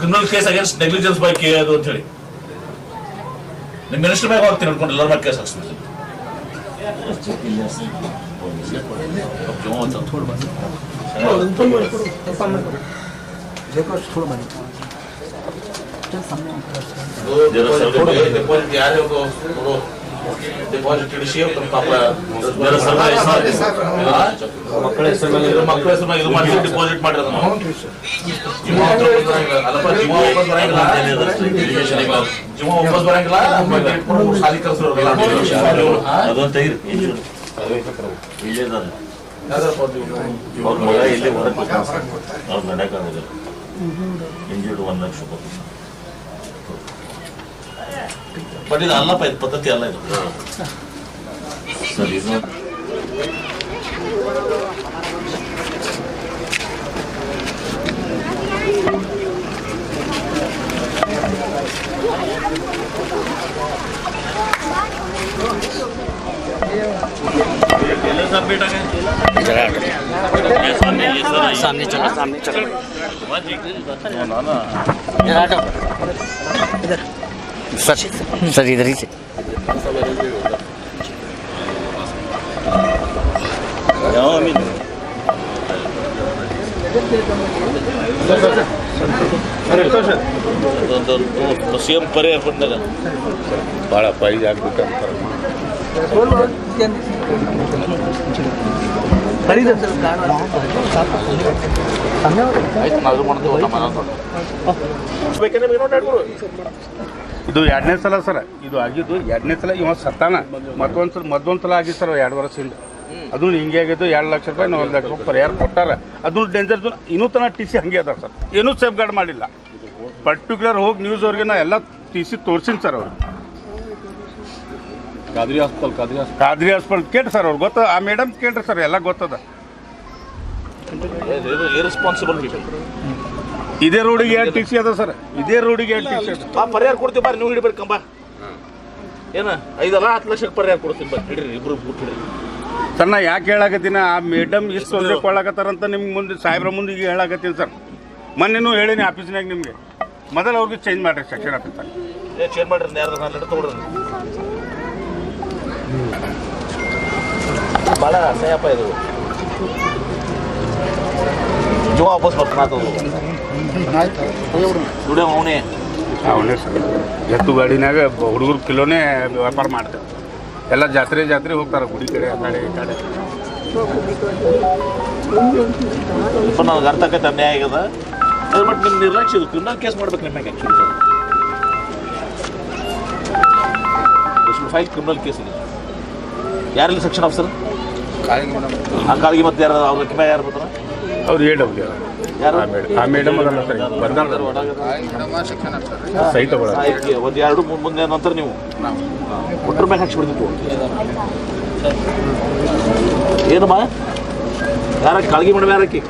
Criminal case against negligence by K ಅದು ಅಂತ ಹೇಳಿ ನಿಮ್ಮ ಮಿನಿಸ್ಟರ್ ಮ್ಯಾಗ ಹೋಗ್ತೀನಿ ಅನ್ಕೊಂಡು ಎಲ್ಲರ ಮ್ಯಾಗ ಕೇಸ್ ಹಾಕ್ಸ್ಬಿಡ್ತೀನಿ. ಡಿಪಾಸಿಟ್ ಇಡಿಸಿ ಮಕ್ಕಳ ಹೆಸರು ಮೇಲೆ ಇದು ಮಾಡಿ ಡಿಪಾಸಿಟ್ ಮಾಡಿರೋದು ಜಿಮಾ ವಾಪಸ್ ಬರಂಗಿಲ್ಲ ಶಾಲಿ ಕಲ್ಸೋರಲ್ಲ ಅದೊಂದು ತೆಗಿರಿ ಅವ್ರ ಮಗ ಇಲ್ಲಿ ಹೊರಗೆ ಅವ್ರು ನಡೆಯೋಕ್ಕಾಗೋದಿಲ್ಲ ಇಂಜೂರ್ಡ್ 1 ಲಕ್ಷ ರೂಪಾಯಿ. ಬಟ್ ಇದು ಅಲ್ಲಪ್ಪ, ಇದು ಪದ್ಧತಿ ಅಲ್ಲ ಇದು ಸರ್. ಇದು सामने चलो इधर सर इधर ही से ಸಿಎಂ ಪರಿಹಾರ ಬಂದಾಗ ಭಾಳ ಪ್ರೈಸ್ ಆಗ್ಬಿಟ್ಟು ಇದು 2ನೇ ಸಲ ಸರ್. ಇದು ಆಗಿದ್ದು 2ನೇ ಸಲ. ಇವ ಸತ್ತಾನ ಮತ್ತೊಂದು ಸಲ ಆಗಿತ್ತು ಸರ್ 2 ವರ್ಷದಿಂದ. ಅದು ಹಿಂಗೆ ಆಗಿದ್ದು 2 ಲಕ್ಷ ರೂಪಾಯಿ 1 ಲಕ್ಷ ರೂಪಾಯಿ ಪರಿಹಾರ ಕೊಟ್ಟಾರ. ಅದು ಡೇಂಜರ್ ಝೋನ್ ಇನ್ನೂ ತನಕ ಟಿ ಸಿ ಹಂಗೆ ಅದ ಸರ್. ಏನೂ ಸೇಫ್ ಗಾರ್ಡ್ ಮಾಡಿಲ್ಲ. ಪರ್ಟಿಕ್ಯುಲರ್ ಹೋಗಿ ನ್ಯೂಸ್ ಅವ್ರಿಗೆ ನಾ ಎಲ್ಲ ಟಿ ಸಿ ತೋರಿಸಿನಿ ಸರ್. ಅವ್ರು ಖಾದ್ರಿ ಹಾಸ್ಪಿಟಲ್ ಕೇಳ್ರಿ ಸರ್. ಅವ್ರು ಗೊತ್ತ, ಆ ಮೇಡಮ್ ಕೇಳ್ರಿ ಸರ್, ಎಲ್ಲ ಗೊತ್ತದ. Irresponsible people. ಇದೇ ರೋಡಿಗೆ 2 ಟಿ ಸಿ ಅದ ಸರ್. ಇದೇ ರೋಡಿಗೆ 2 ಟಿ ಸಿ ಅದ. ಪರಿಹಾರ ಕೊಡ್ತೀವಿ ಬಾರಿ, ನೀವು ಹಿಡಿಬೇಕಂಬ ಏನ 5-10 ಲಕ್ಷಕ್ಕೆ ಪರಿಹಾರ ಕೊಡ್ತೀನಿ ಬರ್ ಹಿಡ್ರಿ, ಇಬ್ರು ಹಿಡ್ರಿ ಸರ್. ನಾ ಯಾಕೆ ಹೇಳಾಕತ್ತೀನಿ, ಆ ಮೇಡಮ್ ಇಷ್ಟು ತೊಂದರೆ ಕೊಡ್ಲಾಕತ್ತಾರಂತ ನಿಮ್ಗೆ ಮುಂದೆ ಸಾಹೇಬ್ರ ಮುಂದೆ ಈಗ ಹೇಳಾಕತ್ತೀನಿ ಸರ್. ಮೊನ್ನೆನೂ ಹೇಳೀನಿ ಆಫೀಸ್ನಾಗ ನಿಮಗೆ. ಮೊದಲು ಅವ್ರಿಗೆ ಚೇಂಜ್ ಮಾಡಿರಿ ಸೆಕ್ಷನ್ ಆಫೀಸರ್. ಚೇಂಜ್ ಮಾಡ್ರಿ, ಯಾರು ನಾನು ಲೆಟರ್ ತೊಗೊಳ್ರಿ. ಭಾಳ ಅಸಹ್ಯಪ್ಪ ಇದು. ಜೀವ ವಾಪಸ್ ಬರ್ತಾನದು ದುಡಿಯೋ ಅವನೇ ಸರ್. ಎತ್ತು ಗಾಡಿನಾಗ ಹುಡುಗರು ಕಿಲೋನೇ ವ್ಯಾಪಾರ ಮಾಡ್ತಾರೆ. ಎಲ್ಲ ಜಾತ್ರೆ ಹೋಗ್ತಾರೆ, ಗುಡಿ ಕಡೆ ಆ ಕಡೆ ಈ ಕಡೆ. ನನಗೆ ಅರ್ಥ ಆಕೈತೆ ಅನ್ಯಾಯ ಆಗ್ಯದ. ಬಟ್ ನಿಮ್ಮ ನಿರ್ಲಕ್ಷ್ಯ ಇದು. ಕ್ರಿಮಿನಲ್ ಕೇಸ್ ಮಾಡ್ಬೇಕು ನಿಮ್ಮ ಮ್ಯಾಗ. ಆ್ಯಕ್ಚುಲಿ ಫೈಲ್ ಕ್ರಿಮಿನಲ್ ಕೇಸ್ ಇದೆ. ಯಾರಲ್ಲಿ ಸೆಕ್ಷನ್ ಆಫೀಸರ್? ಆ ಕಾಳಿಗೆ ಮತ್ತೆ ಯಾರು ಅವ್ರ ಕಿಮ್ಯಾ ಯಾರು ಬರ್ತಾರ? ಅವ್ರು AW ಯಾರು? ಆ ಮೇಡಮ್ ಅದಲ್ಲ ಸರ್. ಸಹಿತ ಒಂದು 2 ಮುಂದೆ ನಂತರ ನೀವು ಒಟ್ಟರ ಮ್ಯಾಗ ಹಾಕ್ಸಿಬಿಡ್ತಿತ್ತು. ಏನಮ್ಮ ಯಾರ ಕಾಳಿಗೆ ಮೇಡಮ್ ಯಾರಕ್ಕಿ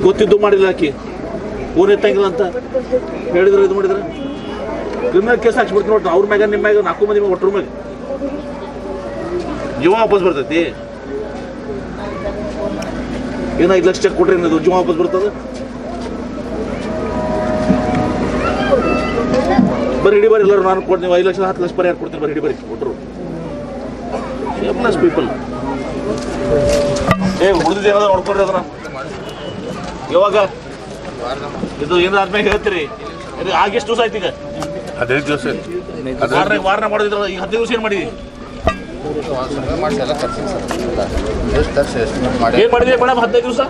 ಗೊತ್ತಿದ್ದು ಮಾಡಿಲ್ಲ. ಆಕಿ ಫೋನ್ ಎತ್ತಂಗಿಲ್ಲ ಅಂತ ಹೇಳಿದ್ರು, ಇದು ಮಾಡಿದ್ರೆ ಕ್ರಿಮಿನಲ್ ಕೇಸ್ ಹಾಕ್ಸ್ಬಿಡ್ತೀನಿ. ನೋಡ್ರಿ ಅವ್ರ ಮ್ಯಾಗ ನಿಮ್ಮ ಮ್ಯಾಗ 4 ಮಂದಿ ಒಟ್ಟರ ಮ್ಯಾಗ ಜೀವ ವಾಪಸ್ ಬರ್ತೈತಿ. ಏನೋ 5 ಲಕ್ಷ ಚೆಕ್ ಕೊಟ್ರಿ ಅನ್ನೋದು ಜೀವ ವಾಪಸ್ ಬರ್ತದೆ. ಬರೀ ಹಿಡಿ ಬರೀ ಎಲ್ಲರೂ ನಾನು ಕೊಡ್ತೀನಿ. 5 ಲಕ್ಷ 10 ಲಕ್ಷ ಪರಿಹಾರ ಕೊಡ್ತೀನಿ. ಬರೀ ಹಿಡಿ ಬರೀ ಒಟ್ಟರು ಶೇಮ್ಲೆಸ್ ಪೀಪಲ್. ಉಳಿದಿದ್ದು ಏನಾದ್ರು ನೋಡ್ಕೊಡ್ರಿ ಅದನ್ನ. ಯಾವಾಗ ಇದು ಏನಾದ್ಮೇಲೆ ಹೇಳ್ತೀರಿ? ಆಗಿ ಎಷ್ಟು ದಿವಸ ಆಯ್ತು? ಈಗ 15 ದಿವಸ ವಾರನ ಮಾಡಿದ್ರ. ಈಗ 15 ದಿವಸ ಏನು ಮಾಡಿದ್ವಿ? ಏನು ಮಾಡಿದ್ವಿ ಮೇಡಮ್ 15 ದಿವಸ?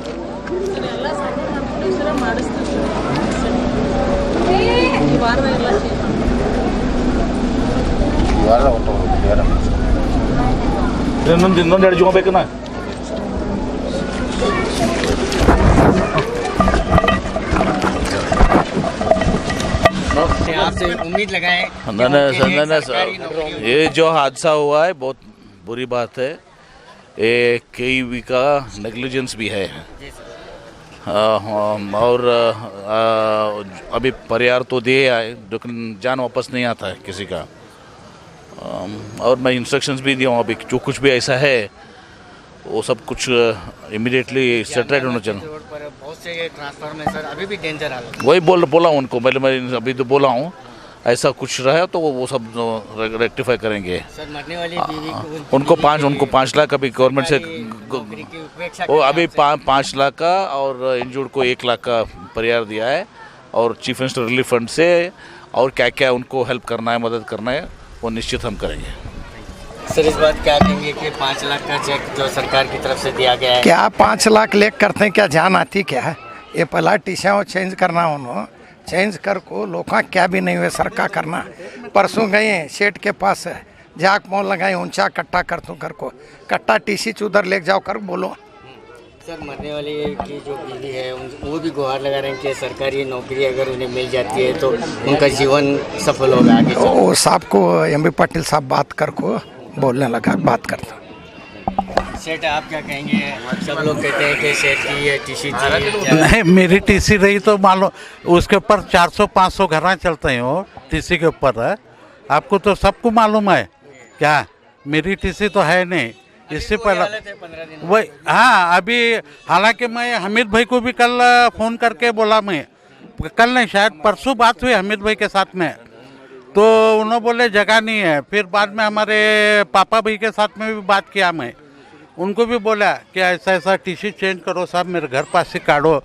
ಇನ್ನೊಂದು 2 ಜೀವ ಬೇಕನ್ನ. आपसे उम्मीद लगाए। ये जो हादसा हुआ है बहुत बुरी बात है। ये KUV का नेग्लिजेंस भी है। और अभी परिहार तो दिए आए, लेकिन जान वापस नहीं आता है किसी का। और मैं इंस्ट्रक्शंस भी दिया हूँ। अभी जो कुछ भी ऐसा है वो सब कुछ इमीडिएटली सेटरेट होना चाहिए। रोड पर बहुत से ट्रांसफार्मर सर अभी भी डेंजर हालत। वही बोला उनको, मैं अभी तो बोला हूँ, ऐसा कुछ रहा तो वो सब रेक्टिफाई करेंगे। सर मरने वाली बीवी को उनको 5 लाख अभी गवर्नमेंट से, नौकरी की उपेक्षा वो अभी 5 लाख का और इंजूर्ड को 1 लाख का परिहार दिया है, और चीफ मिनिस्टर रिलीफ फंड से और क्या क्या उनको हेल्प करना है, मदद करना है, वो निश्चित हम करेंगे। सर इस बात क्या कहेंगे कि 5 लाख का चेक जो सरकार की तरफ से दिया गया है, क्या 5 लाख लेक करते हैं, क्या जान आती क्या है? ये पहला टीशा चेंज करना उन्होंने चेंज कर को लोखा क्या भी नहीं हुए सर का करना। परसों गए सेठ के पास जाक मोल लगाए ऊंचा कट्टा कर तू कर को कट्टा टीसी उधर ले जाओ कर बोलो। सर मरने वाली की जो बीवी है वो भी गुहार लगा रहे हैं कि सरकारी नौकरी अगर उन्हें मिल जाती है तो उनका जीवन सफल होगा आगे चल। वो साहब को एमबी पाटिल साहब बात कर को बोलने लगा, बात करता। सेठ आप क्या कहेंगे? सब लोग कहते हैं कि सेठ की ये टीसी नहीं, मेरी टीसी रही तो मान लो उसके ऊपर 400-500 घर चलते हैं वो टीसी के ऊपर है। आपको तो सबको मालूम है क्या, मेरी टीसी तो है नहीं। इससे पहले वही हाँ, अभी हालांकि मैं हमीद भाई को भी कल फ़ोन करके बोला, मैं कल नहीं शायद परसों बात हुई हमीद भाई के साथ में, तो उन्होंने बोले जगह नहीं है। फिर बाद में हमारे पापा भाई के साथ में भी बात किया, मैं उनको भी बोला कि ऐसा ऐसा टीसी चेंज करो साहब, मेरे घर पास से काढ़ो,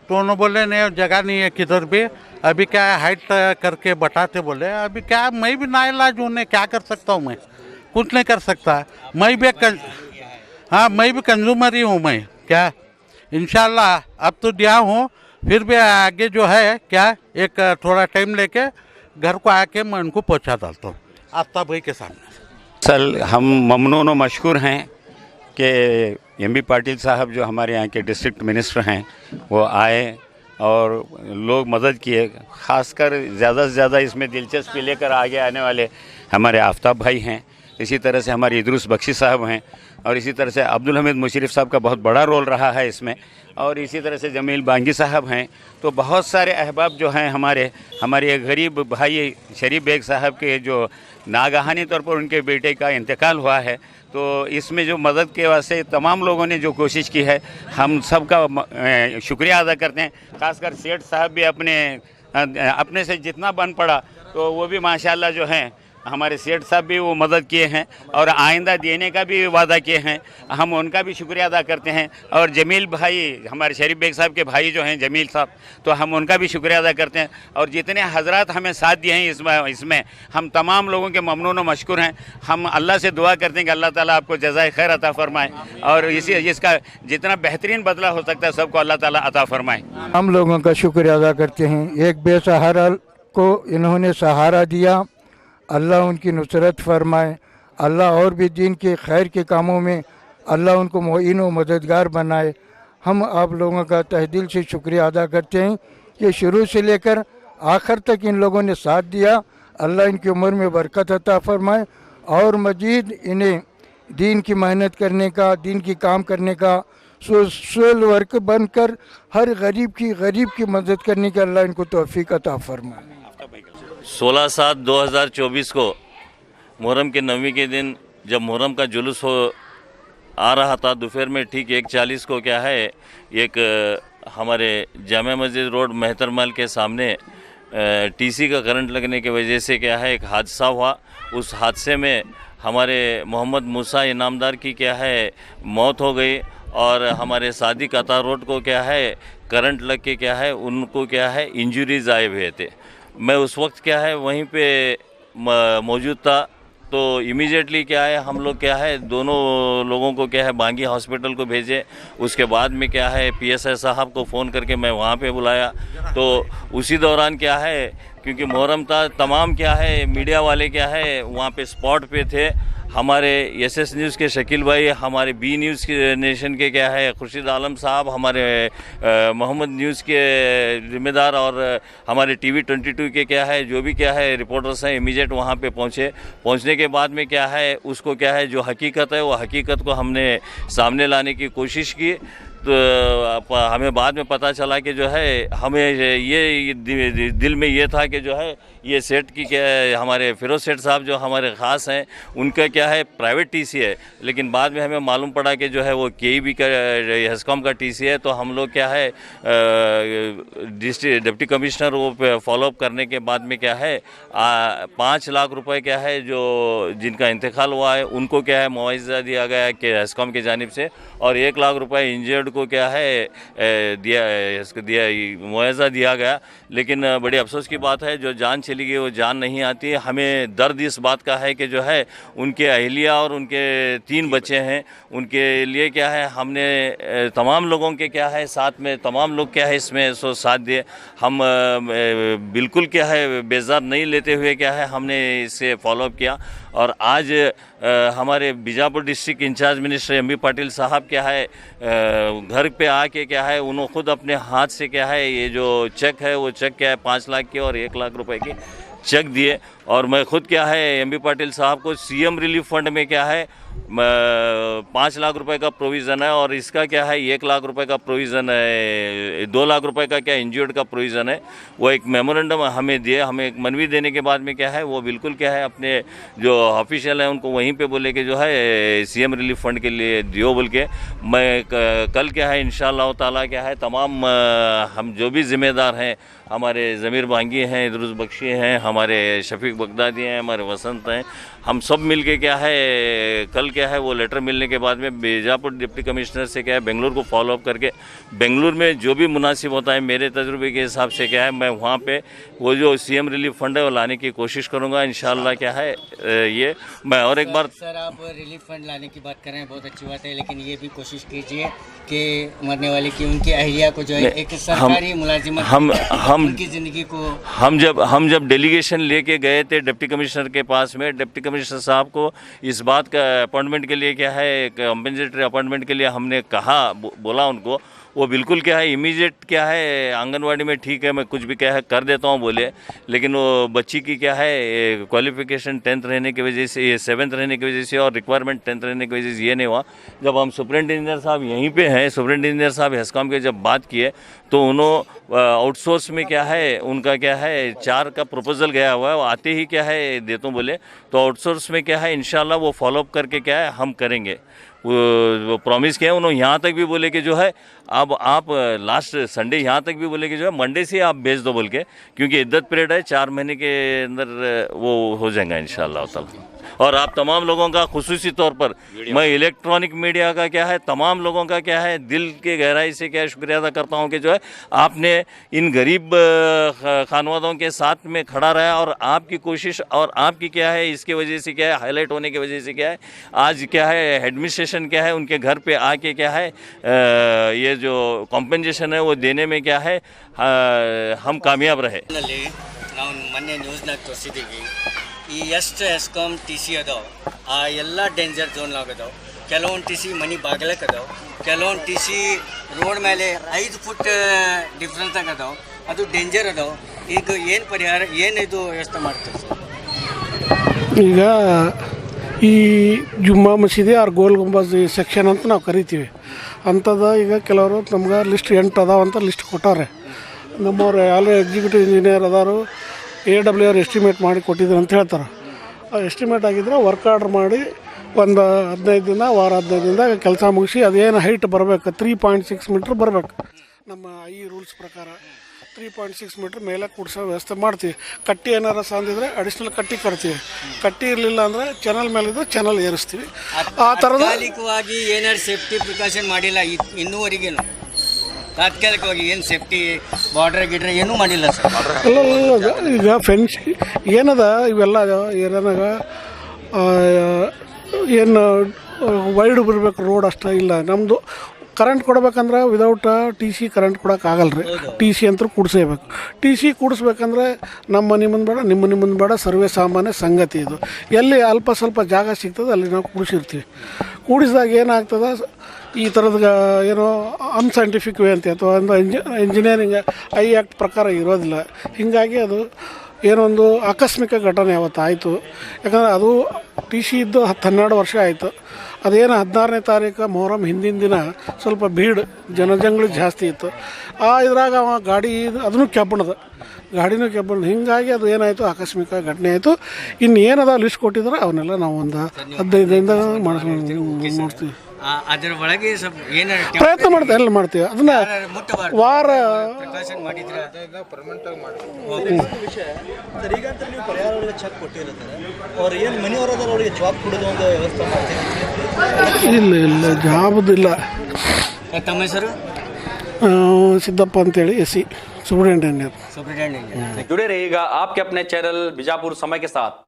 तो उन्होंने बोले नहीं जगह नहीं है किधर भी। अभी क्या है हाइट करके बताते बोले, अभी क्या मैं भी नाइलाज हूँ, क्या कर सकता हूँ, मैं कुछ नहीं कर सकता। मैं भी मैं भी कंज्यूमर ही हूँ, मैं क्या इंशाल्लाह अब तो दिया हूँ, फिर भी आगे जो है क्या एक थोड़ा टाइम लेके घर को आके मैं उनको पहुँचा डालता हूँ आफ्ताब भाई के सामने। सर हम ममनून व मशकूर हैं कि एमबी पाटिल साहब जो हमारे यहाँ के डिस्ट्रिक्ट मिनिस्टर हैं वो आए और लोग मदद किए। ख़ासकर ज़्यादा से ज़्यादा इसमें दिलचस्पी लेकर आगे आने वाले हमारे आफ्ताब भाई हैं, इसी तरह से हमारे इदरुस बख्शी साहब हैं, और इसी तरह से अब्दुल हमीद मुशर्रफ साहब का बहुत बड़ा रोल रहा है इसमें, और इसी तरह से जमील बांगी साहब हैं। तो बहुत सारे अहबाब जो हैं हमारे गरीब भाई शरीफ बेग साहब के जो नागहानी तौर पर उनके बेटे का इंतकाल हुआ है, तो इसमें जो मदद के वास्ते तमाम लोगों ने जो कोशिश की है हम सब का शुक्रिया अदा करते हैं। खासकर सेठ साहब भी अपने से जितना बन पड़ा तो वो भी माशाल्लाह जो हैं हमारे सेठ साहब भी वो मदद किए हैं और आइंदा देने का भी वादा किए हैं, हम उनका भी शुक्रिया अदा करते हैं। और जमील भाई हमारे शरीफ बेग साहब के भाई जो हैं जमील साहब, तो हम उनका भी शुक्रिया अदा करते हैं। और जितने हजरात हमें साथ दिए हैं इसमें हम तमाम लोगों के ममनून व मशकूर हैं। हम अल्लाह से दुआ करते हैं कि अल्लाह ताला आपको जज़ाए खैर अता फरमाए और इसका जितना बेहतरीन बदला हो सकता है सबको अल्लाह ताला अता फरमाए। हम लोगों का शुक्रिया अदा करते हैं। एक बेसहारा को इन्होंने सहारा दिया, अल्लाह उनकी नुसरत फरमाए। अल्लाह और भी दीन के खैर के कामों में अल्लाह उनको मुईन व मददगार बनाए। हम आप लोगों का तहे दिल से शुक्रिया अदा करते हैं कि शुरू से लेकर आखिर तक इन लोगों ने साथ दिया। अल्लाह इनकी उम्र में बरकत अता फरमाए और मजीद इन्हें दीन की मेहनत करने का, दीन की काम करने का, सोशल वर्क बनकर हर गरीब की मदद करने की अल्लाह इनको तौफीक अता फरमाए। 16/7/2024 को मुहर्रम के 9वीं के दिन जब मुहर्रम का जुलूस आ रहा था, दोपहर में ठीक 1:40 को क्या है एक हमारे जामा मस्जिद रोड मेहतरमल के सामने टीसी का करंट लगने की वजह से क्या है एक हादसा हुआ। उस हादसे में हमारे मोहम्मद मूसा इनामदार की क्या है मौत हो गई और हमारे सादिक अता रोड को क्या है करंट लग के क्या है उनको क्या है इंजरीज आए हुए थे। मैं उस वक्त क्या है वहीं पे मौजूद था, तो इमीडिएटली क्या है हम लोग क्या है दोनों लोगों को क्या है बांगी हॉस्पिटल को भेजे। उसके बाद में क्या है पीएसआई साहब को फ़ोन करके मैं वहाँ पे बुलाया। तो उसी दौरान क्या है क्योंकि मुहर्रम था, तमाम क्या है मीडिया वाले क्या है वहाँ पे स्पॉट पे थे। हमारे एसएस न्यूज़ के शकील भाई, हमारे बी न्यूज़ के नेशन के क्या है खुर्शीद आलम साहब, हमारे मोहम्मद न्यूज़ के जिम्मेदार और हमारे टीवी 22 के क्या है जो भी क्या है रिपोर्टर्स हैं इमीडिएट वहाँ पे पहुँचने के बाद में क्या है उसको क्या है जो हकीकत है वो हकीकत को हमने सामने लाने की कोशिश की। तो हमें बाद में पता चला कि जो है हमें ये दिल में ये था कि जो है ये सेठ की क्या है, हमारे फिरोज सेठ साहब जो हमारे ख़ास हैं उनका क्या है प्राइवेट टीसी है, लेकिन बाद में हमें मालूम पड़ा कि जो है वो केईबी का हेस्कॉम का टीसी है। तो हम लोग क्या है डिस्ट्रिक्ट डिप्टी कमिश्नर वो फॉलोअप करने के बाद में क्या है 5 लाख रुपए क्या है जो जिनका इंतकाल हुआ है उनको क्या है मुआवजा दिया गया है कि हेस्कॉम की जानिब से, और 1 लाख रुपए इंजर्ड को क्या है मुआवजा दिया गया। लेकिन बड़ी अफसोस की बात है जो जान चली गई वो जान नहीं आती। हमें दर्द इस बात का है कि जो है उनके अहलिया और उनके 3 बच्चे हैं, उनके लिए क्या है हमने तमाम लोगों के क्या है साथ में तमाम लोग क्या है इसमें साथ दिए। हम बिल्कुल क्या है बेजार नहीं लेते हुए क्या है हमने इसे फॉलोअप किया। और आज हमारे Bijapur district incharge minister MB Patil साहब क्या है घर पे आके क्या है उन्होंने खुद अपने हाथ से क्या है ये जो चेक है वो चेक क्या है 5 लाख की और 1 लाख रुपए की चेक दिए। और मैं खुद क्या है एमबी पाटिल साहब को सीएम रिलीफ फंड में क्या है 5 लाख रुपए का प्रोविज़न है और इसका क्या है 1 लाख रुपए का प्रोविज़न है, 2 लाख रुपए का क्या इंजर्ड का प्रोविज़न है। वो एक मेमोरेंडम हमें दिए, हमें एक मनवी देने के बाद में क्या है वो बिल्कुल क्या है अपने जो ऑफिशियल है उनको वहीं पे बोले कि जो है सीएम रिलीफ फंड के लिए दियो बोल के। मैं कल क्या है इंशाअल्लाह ताला क्या है तमाम हम जो भी ज़िम्मेदार हैं, हमारे ज़मीर भांगी हैं, इदरुस बख्शी हैं, हमारे शफीक बगदादी हैं, हमारे वसंत हैं, हम सब मिल के क्या है कल क्या है वो लेटर मिलने के बाद में बीजापुर डिप्टी कमिश्नर से क्या है बेंगलुरु को फॉलोअप करके बेंगलुरु में जो भी मुनासिब होता है मेरे तजुर्बे के हिसाब से क्या है मैं वहाँ पे वो जो सीएम रिलीफ फंड है वो लाने की कोशिश करूँगा इंशाअल्लाह क्या है ये मैं और एक बार। सर आप रिलीफ फंड लाने की बात कर रहे हैं, बहुत अच्छी बात है, लेकिन ये भी कोशिश कीजिए कि मरने वाले की उनकी अहलिया को जो है एक सरकारी मुलाजिमत हम उनकी ज़िंदगी को हम जब डेलीगेशन लेके गए थे डिप्टी कमिश्नर के पास में, डिप्टी कमिश्नर साहब को इस बात का अपॉइंटमेंट के लिए क्या है कंपेंसेटरी अपॉइंटमेंट के लिए हमने कहा बोला उनको, वो बिल्कुल क्या है इमीडिएट क्या है आंगनवाड़ी में ठीक है मैं कुछ भी क्या है कर देता हूँ बोले। लेकिन वो बच्ची की क्या है क्वालिफिकेशन 10th रहने की वजह से, ये 7th रहने की वजह से और रिक्वायरमेंट 10th रहने की वजह से ये नहीं हुआ। जब हम सुपरिटेंडेंट इंजीनियर साहब यहीं पे हैं, सुपरिटेंडेंट इंजीनियर साहब हेस्कॉम के जब बात किए तो उन्होंने आउटसोर्स में क्या है उनका क्या है 4 का प्रपोजल गया हुआ है, वो आते ही क्या है देता हूँ बोले। तो आउटसोर्स में क्या है इंशाल्लाह वो फॉलोअप करके क्या है हम करेंगे, वो प्रॉमिस किया। उन्होंने यहाँ तक भी बोले कि जो है अब आप लास्ट संडे यहाँ तक भी बोले कि जो है मंडे से आप भेज दो बोल के, क्योंकि इद्दत पीरियड है 4 महीने के अंदर वो हो जाएगा इंशाअल्लाह ताला। और आप तमाम लोगों का खुसूसी तौर पर मैं इलेक्ट्रॉनिक मीडिया का क्या है तमाम लोगों का क्या है दिल के गहराई से क्या है शुक्रिया अदा करता हूँ कि जो है आपने इन गरीब खानवादों के साथ में खड़ा रहा और आपकी कोशिश और आपकी क्या है इसके वजह से क्या है हाईलाइट होने की वजह से क्या है आज क्या है एडमिनिस्ट्रेशन क्या है उनके घर पे आके क्या है ये जो कॉम्पेंसेशन है वो देने में क्या है हम कामयाब रहे। ನಾವು ಮೊನ್ನೆ ನ್ಯೂಸ್ನಾಗ ತೋರಿಸಿದ್ದೀವಿ ಈ ಎಷ್ಟು ಹೆಸ್ಕಾಮ್ ಟಿ ಸಿ ಅದಾವೆ ಆ ಎಲ್ಲ ಡೇಂಜರ್ ಝೋನ್ಲಾಗ ಅದಾವೆ, ಕೆಲವೊಂದು ಟಿ ಸಿ ಮನೆ ಬಾಗಿಲಕ್ಕೆ ಅದಾವೆ, ಕೆಲವೊಂದು ಟಿ ಸಿ ರೋಡ್ ಮೇಲೆ 5 ಫುಟ್ ಡಿಫ್ರೆನ್ಸ್ನಾಗ ಅದಾವೆ, ಅದು ಡೇಂಜರ್ ಅದಾವೆ। ಈಗ ಏನು ಪರಿಹಾರ ಏನು ಇದು ವ್ಯವಸ್ಥೆ ಮಾಡ್ತೀವಿ ಸರ್? ಈಗ ಈ ಜುಮ್ಮಾ ಮಸೀದಿ ಆರ್ ಗೋಲ್ ಗುಂಬಜ್ ಸೆಕ್ಷನ್ ಅಂತ ನಾವು ಕರಿತೀವಿ ಅಂಥದ್ದು ಈಗ ಕೆಲವರು ನಮ್ಗೆ ಲಿಸ್ಟ್ 8 ಅದಾವ ಅಂತ ಲಿಸ್ಟ್ ಕೊಟ್ಟಾರೆ। ನಮ್ಮವ್ರು ಆಲ್ರೆಡಿ ಎಕ್ಸಿಕ್ಯೂಟಿವ್ ಇಂಜಿನಿಯರ್ ಅದಾರು AWR ಎಸ್ಟಿಮೇಟ್ ಮಾಡಿ ಕೊಟ್ಟಿದ್ರು ಅಂತ ಹೇಳ್ತಾರೆ। ಎಸ್ಟಿಮೇಟ್ ಆಗಿದ್ರೆ ವರ್ಕ್ ಆರ್ಡ್ರ್ ಮಾಡಿ ಒಂದು 15 ದಿನ ವಾರ 15 ದಿನದಾಗ ಕೆಲಸ ಮುಗಿಸಿ ಅದೇನು ಹೈಟ್ ಬರಬೇಕು 3.6 ಮೀಟ್ರ್ ಬರಬೇಕು ನಮ್ಮ ಈ ರೂಲ್ಸ್ ಪ್ರಕಾರ 3.6 ಮೀಟ್ರ್ ಮೇಲೆ ಕೂಡಿಸೋ ವ್ಯವಸ್ಥೆ ಮಾಡ್ತೀವಿ। ಕಟ್ಟಿ ಏನಾರು ಸಂದಿದ್ರೆ ಅಡಿಷ್ನಲ್ ಕಟ್ಟಿ ಕಟ್ತೀವಿ, ಕಟ್ಟಿ ಇರಲಿಲ್ಲ ಅಂದರೆ ಚಾನಲ್ ಮೇಲಿದ್ರೆ ಚಾನಲ್ ಏರಿಸ್ತೀವಿ। ಆ ಥರದ ತಾತ್ಕಾಲಿಕವಾಗಿ ಏನಾದ್ರು ಸೇಫ್ಟಿ ಪ್ರಿಕಾಷನ್ ಮಾಡಿಲ್ಲ ಇನ್ನೂವರೆಗೇನು? ತಾತ್ಕಾಲಿಕವಾಗಿ ಏನು ಸೇಫ್ಟಿ ಬಾರ್ಡ್ರ್ ಗಿಡ್ರೆ ಏನೂ ಮಾಡಿಲ್ಲ ಸರ್? ಅಲ್ಲ ಈಗ ಫೆನ್ಸ್ ಏನದ ಇವೆಲ್ಲ ಏನಾಗ ಏನು ವೈಡ್ ಬರಬೇಕು ರೋಡ್ ಅಷ್ಟೇ ಇಲ್ಲ। ನಮ್ಮದು ಕರೆಂಟ್ ಕೊಡ್ಬೇಕಂದ್ರೆ ವಿದೌಟ್ ಟಿ ಸಿ ಕರೆಂಟ್ ಕೊಡೋಕ್ಕಾಗಲ್ಲ ರೀ, ಟಿ ಸಿ ಅಂತೂ ಕೂಡಿಸೇಬೇಕು। ಟಿ ಸಿ ಕೂಡಿಸ್ಬೇಕಂದ್ರೆ ನಮ್ಮ ಮನೆ ಮುಂದೆ ಬೇಡ ನಿಮ್ಮ ಮುಂದೆ ಬೇಡ ಸರ್ವೇ ಸಾಮಾನ್ಯ ಸಂಗತಿ ಇದು। ಎಲ್ಲಿ ಅಲ್ಪ ಸ್ವಲ್ಪ ಜಾಗ ಸಿಗ್ತದೆ ಅಲ್ಲಿ ನಾವು ಕೂಡಿಸಿರ್ತೀವಿ। ಕೂಡಿಸಿದಾಗ ಏನಾಗ್ತದೆ ಈ ಥರದ ಏನೋ ಅನ್ಸೈಂಟಿಫಿಕ್ ವೇ ಅಂತ ಅಥವಾ ಒಂದು ಇಂಜಿನಿಯರಿಂಗ್ ಐ ಆ್ಯಕ್ಟ್ ಪ್ರಕಾರ ಇರೋದಿಲ್ಲ। ಹೀಗಾಗಿ ಅದು ಏನೊಂದು ಆಕಸ್ಮಿಕ ಘಟನೆ ಯಾವತ್ತು ಆಯಿತು, ಯಾಕಂದರೆ ಅದು ಟಿ ಸಿ ಇದ್ದು 10-12 ವರ್ಷ ಆಯಿತು। ಅದೇನು 16ನೇ ತಾರೀಕು ಮೊಹರಂ ಹಿಂದಿನ ದಿನ ಸ್ವಲ್ಪ ಭೀಡ್ ಜನಜಂಗುಳಿ ಜಾಸ್ತಿ ಇತ್ತು. ಇದ್ರಾಗ ಅವ ಗಾಡಿ ಅದನ್ನು ಕೆಬ್ಬಣದ ಗಾಡಿನೂ ಕೆಬ್ಬಣ, ಹೀಗಾಗಿ ಅದು ಏನಾಯಿತು ಆಕಸ್ಮಿಕ ಘಟನೆ ಆಯಿತು. ಇನ್ನು ಏನದ ಲಿಸ್ಟ್ ಕೊಟ್ಟಿದ್ರೆ ಅವನ್ನೆಲ್ಲ ನಾವು ಒಂದು 15ರಿಂದ ಮಾಡ್ತೀವಿ. ಅದರ ಒಳಗೆ ಸ್ವಲ್ಪ ಏನಾರು ಪ್ರಯತ್ನ ಮಾಡ್ತೀವಿ, ಎಲ್ಲ ಮಾಡ್ತೀವಿ. ಅದನ್ನ ವಾರ ಪ್ರಿಕಾಷನ್ ಮಾಡಿದ್ರೆ ಸರ್, ಈಗ ಅಂತ ನೀವು ಪರಿಹಾರ ಚೆಕ್ ಕೊಟ್ಟಿರ್ತಾರೆ, ಅವ್ರು ಏನು ಮನೆಯವರದಾರ ಅವರಿಗೆ ಜಾಬ್ ಕೊಡೋದು ಒಂದು ವ್ಯವಸ್ಥೆ ಮಾಡ್ತೀವಿ. ಇಲ್ಲ ಜಾಬದಿಲ್ಲ. ತಮ್ಮ ಹೆಸರು? ಸಿದ್ದಪ್ಪ ಅಂತೇಳಿ SC सुपरिटेंडेंट। सुपरिटेंडेंट जुड़े रहिएगा आपके अपने चैनल बीजापुर समय के साथ।